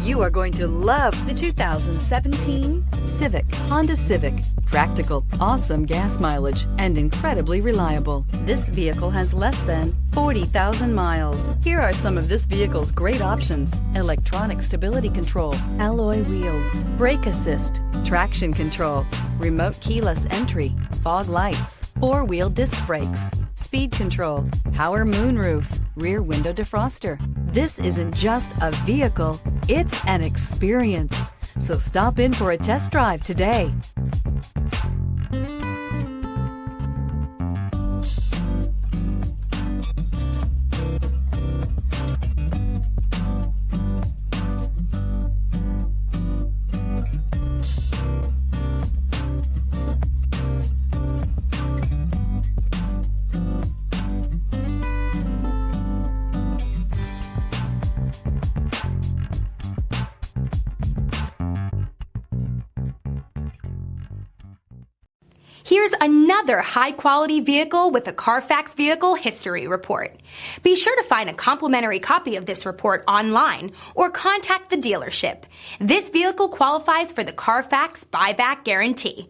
You are going to love the 2017 Civic, Honda Civic. Practical, awesome gas mileage, and incredibly reliable. This vehicle has less than 40,000 miles. Here are some of this vehicle's great options: electronic stability control, alloy wheels, brake assist, traction control, remote keyless entry, fog lights, four-wheel disc brakes, speed control, power moonroof, rear window defroster. This isn't just a vehicle, it's an experience. So stop in for a test drive today. Here's another high-quality vehicle with a Carfax Vehicle History Report. Be sure to find a complimentary copy of this report online or contact the dealership. This vehicle qualifies for the Carfax Buyback Guarantee.